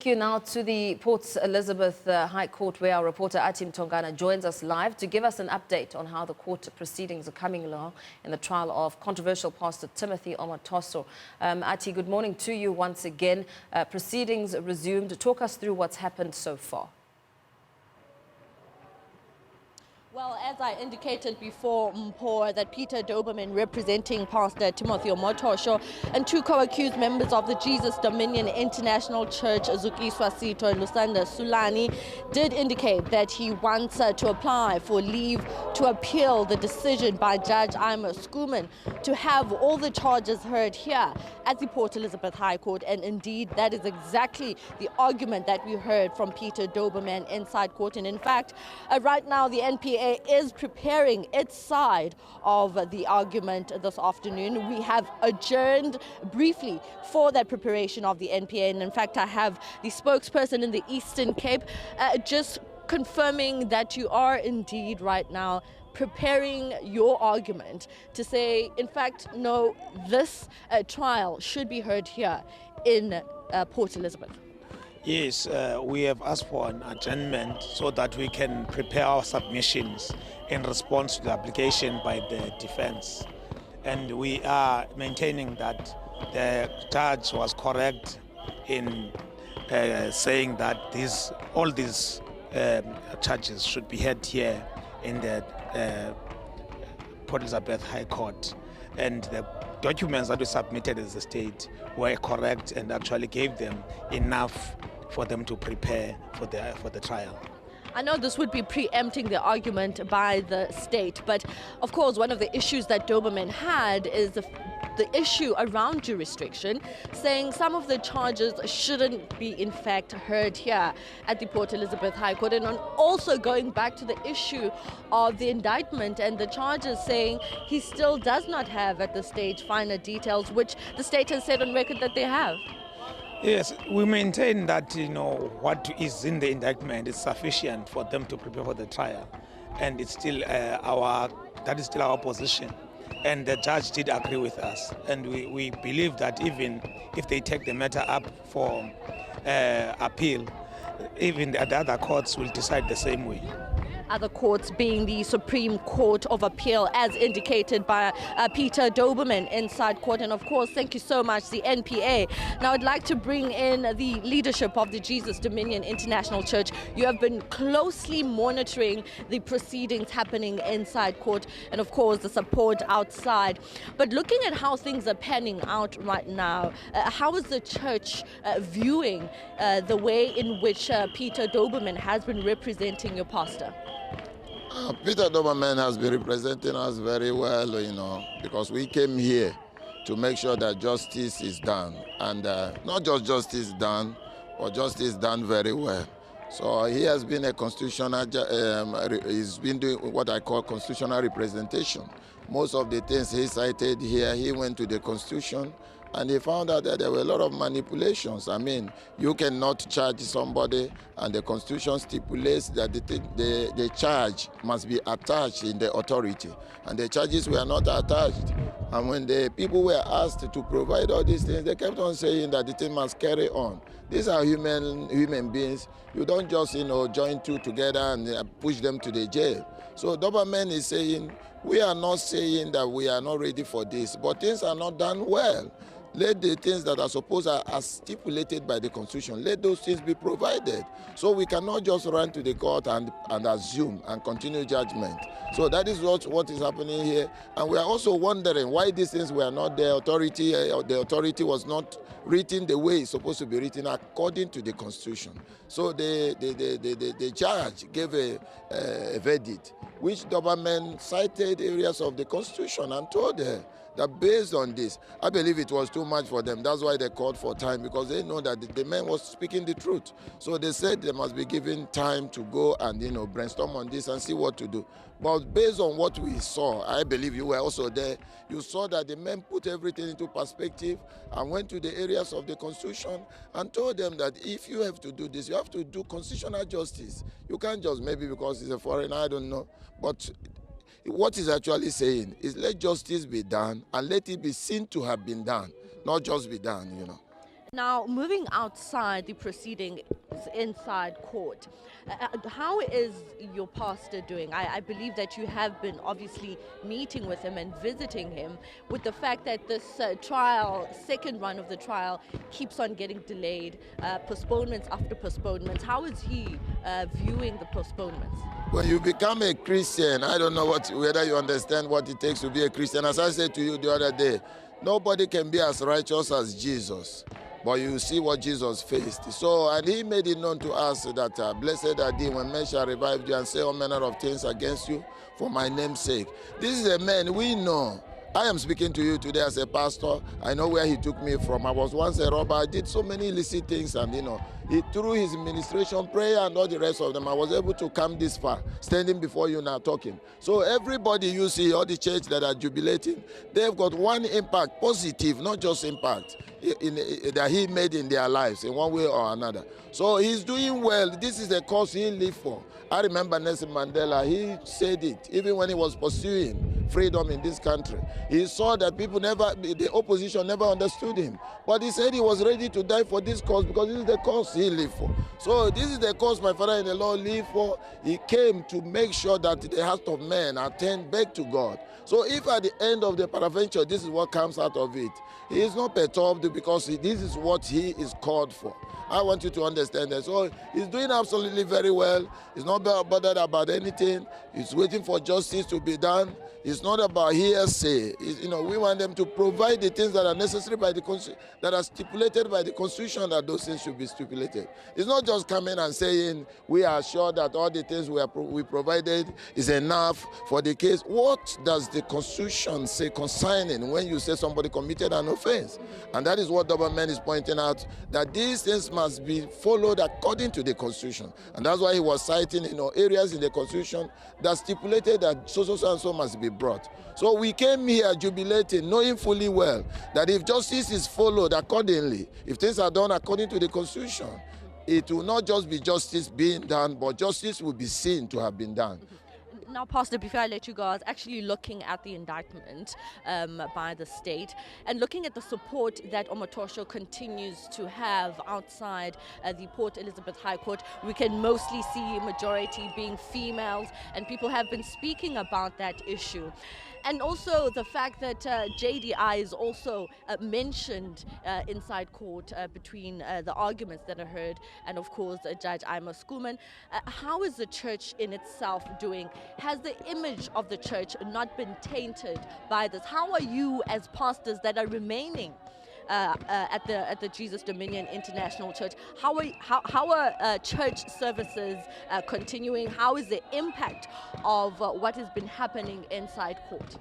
Thank you now to the Port Elizabeth High Court, where our reporter Athi Mthongana joins us live to give us an update on how the court proceedings are coming along in the trial of controversial Pastor Timothy Omotoso. Athi, good morning to you once again. Proceedings resumed. Talk us through what's happened so far. Well, as I indicated before, Mpho, that Peter Doberman, representing Pastor Timothy Omotoso, and two co-accused members of the Jesus Dominion International Church, Zukiswa Sito and Lusanda Sulani, did indicate that he wants to apply for leave to appeal the decision by Judge Ima Skuman to have all the charges heard here at the Port Elizabeth High Court. And indeed, that is exactly the argument that we heard from Peter Doberman inside court. And in fact, right now the NPA is preparing its side of the argument this afternoon. We have adjourned briefly for that preparation of the NPA, and in fact I have the spokesperson in the Eastern Cape just confirming that you are indeed right now preparing your argument to say, in fact, no, this trial should be heard here in Port Elizabeth. Yes, we have asked for an adjournment so that we can prepare our submissions in response to the application by the defense. And we are maintaining that the judge was correct in saying that all these charges should be heard here in the Port Elizabeth High Court. And the documents that we submitted as a state were correct and actually gave them enough for them to prepare for the trial. I know this would be preempting the argument by the state, but of course one of the issues that Doberman had is the issue around jurisdiction, saying some of the charges shouldn't be in fact heard here at the Port Elizabeth High Court, and also going back to the issue of the indictment and the charges, saying he still does not have at this stage finer details, which the state has said on record that they have. Yes, we maintain that what is in the indictment is sufficient for them to prepare for the trial, and it's still that is still our position. And the judge did agree with us, and we believe that even if they take the matter up for appeal, even the other courts will decide the same way. Other courts being the Supreme Court of Appeal, as indicated by Peter Doberman inside court. And of course, thank you so much, the NPA. Now I'd like to bring in the leadership of the Jesus Dominion International Church. You have been closely monitoring the proceedings happening inside court and of course the support outside. But looking at how things are panning out right now, how is the church viewing the way in which Peter Doberman has been representing your pastor? Peter Doberman has been representing us very well, because we came here to make sure that justice is done. And not just justice done, but justice done very well. So he has been a constitutional, he's been doing what I call constitutional representation. Most of the things he cited here, he went to the Constitution, and he found out that there were a lot of manipulations. I mean, you cannot charge somebody, and the Constitution stipulates that the charge must be attached in the authority, and the charges were not attached. And when the people were asked to provide all these things, they kept on saying that the thing must carry on. These are human beings. You don't just join two together and push them to the jail. So Doberman is saying, we are not saying that we are not ready for this, but things are not done well. Let the things that are supposed as stipulated by the Constitution, let those things be provided. So we cannot just run to the court and assume and continue judgment. So that is what is happening here. And we are also wondering why these things were not the authority was not written the way it's supposed to be written according to the Constitution. So the judge gave a verdict, which Doberman cited areas of the Constitution and told her that based on this, I believe it was too much for them. That's why they called for time, because they know that the man was speaking the truth. So they said they must be given time to go and brainstorm on this and see what to do. But based on what we saw, I believe you were also there, you saw that the men put everything into perspective and went to the areas of the Constitution and told them that if you have to do this, you have to do constitutional justice. You can't just, maybe because he's a foreigner, I don't know, but what he's actually saying is let justice be done and let it be seen to have been done, not just be done. Now, moving outside the proceedings inside court, how is your pastor doing? I believe that you have been obviously meeting with him and visiting him, with the fact that this trial, second run of the trial, keeps on getting delayed, postponements after postponements. How is he viewing the postponements? When you become a Christian, I don't know whether you understand what it takes to be a Christian. As I said to you the other day, nobody can be as righteous as Jesus. But you see what Jesus faced. So, and he made it known to us that blessed are thee when men shall revive you and say all manner of things against you for my name's sake. This is a man we know. I am speaking to you today as a pastor. I know where he took me from. I was once a robber. I did so many illicit things, and through his ministration, prayer, and all the rest of them, I was able to come this far, standing before you now talking. So everybody you see, all the church that are jubilating, they've got one impact, positive, not just impact, that he made in their lives in one way or another. So he's doing well. This is the cause he lived for. I remember Nelson Mandela, he said it, even when he was pursuing freedom in this country. He saw that the opposition never understood him. But he said he was ready to die for this cause because this is the cause he lived for. So this is the cause my father in the Lord lived for. He came to make sure that the heart of men are turned back to God. So if at the end of the peradventure, this is what comes out of it, he is not perturbed because this is what he is called for. I want you to understand that. So he's doing absolutely very well. He's not bothered about anything. He's waiting for justice to be done. It's not about hearsay. We want them to provide the things that are necessary by the that are stipulated by the Constitution, that those things should be stipulated. It's not just coming and saying we are sure that all the things we provided is enough for the case. What does the Constitution say concerning when you say somebody committed an offense? And that is what Doberman is pointing out, that these things must be followed according to the Constitution. And that's why he was citing areas in the Constitution that stipulated that so and so must be brought. So we came here jubilating, knowing fully well that if justice is followed accordingly, if things are done according to the Constitution, it will not just be justice being done, but justice will be seen to have been done. Now, Pastor, before I let you go, I was actually looking at the indictment by the state and looking at the support that Omotoso continues to have outside the Port Elizabeth High Court. We can mostly see majority being females, and people have been speaking about that issue. And also the fact that JDI is also mentioned inside court between the arguments that are heard and, of course, Judge Ima Schoeman. How is the church in itself doing? Has the image of the church not been tainted by this? How are you, as pastors that are remaining at the Jesus Dominion International Church, how are church services continuing? How is the impact of what has been happening inside court?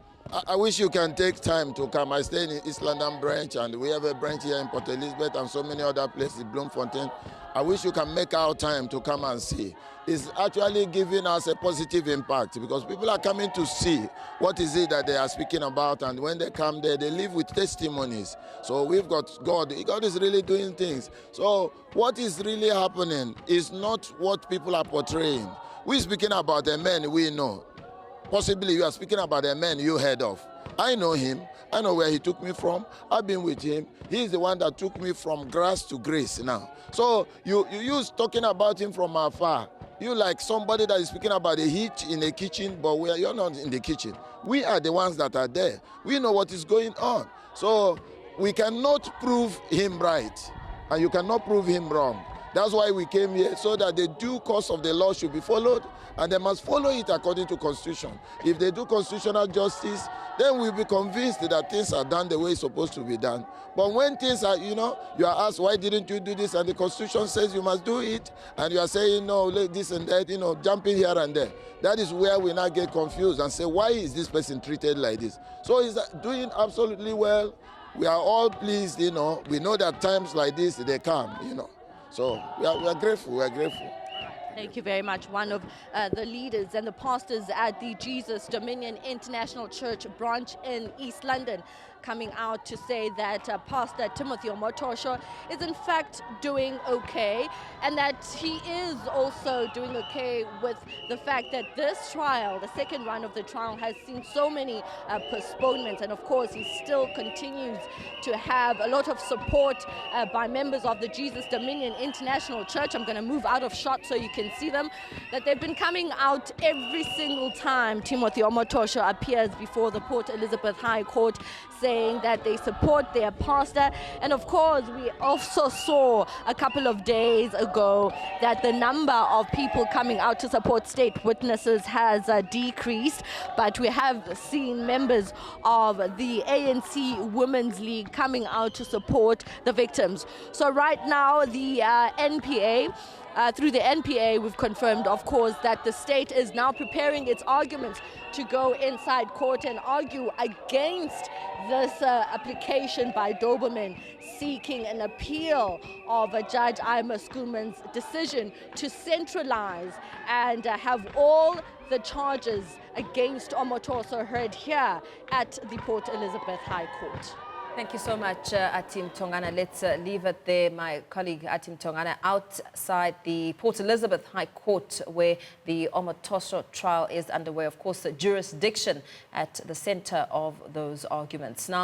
I wish you can take time to come. I stay in the East London branch, and we have a branch here in Port Elizabeth and so many other places, Bloemfontein. I wish you can make our time to come and see. It's actually giving us a positive impact because people are coming to see what is it that they are speaking about, and when they come there, they live with testimonies. So we've got God. God is really doing things. So what is really happening is not what people are portraying. We're speaking about a man we know. Possibly you are speaking about a man you heard of. I know him. I know where he took me from. I've been with him. He's the one that took me from grass to grace now. So you talking about him from afar. You like somebody that is speaking about the heat in the kitchen, but you're not in the kitchen. We are the ones that are there. We know what is going on. So we cannot prove him right, and you cannot prove him wrong. That's why we came here, so that the due course of the law should be followed, and they must follow it according to Constitution. If they do constitutional justice, then we'll be convinced that things are done the way it's supposed to be done. But when things are, you are asked, why didn't you do this? And the Constitution says you must do it, and you are saying, no, this and that, jumping here and there. That is where we now get confused and say, why is this person treated like this? So he's doing absolutely well. We are all pleased, We know that times like this, they come, So we are grateful. We are grateful. Thank you very much. One of the leaders and the pastors at the Jesus Dominion International Church branch in East London. coming out to say that Pastor Timothy Omotoso is in fact doing okay, and that he is also doing okay with the fact that this trial, the second run of the trial, has seen so many postponements, and of course he still continues to have a lot of support by members of the Jesus Dominion International Church. I'm going to move out of shot so you can see them, that they've been coming out every single time Timothy Omotoso appears before the Port Elizabeth High Court, saying that they support their pastor. And of course, we also saw a couple of days ago that the number of people coming out to support state witnesses has decreased, but we have seen members of the ANC Women's League coming out to support the victims. So right now, the NPA, through the NPA, we've confirmed, of course, that the state is now preparing its arguments to go inside court and argue against this application by Doberman, seeking an appeal of Judge Ima Schoeman's decision to centralize and have all the charges against Omotoso heard here at the Port Elizabeth High Court. Thank you so much, Athi Mthongana. Let's leave it there. My colleague Athi Mthongana outside the Port Elizabeth High Court, where the Omotoso trial is underway. Of course, the jurisdiction at the center of those arguments. Now,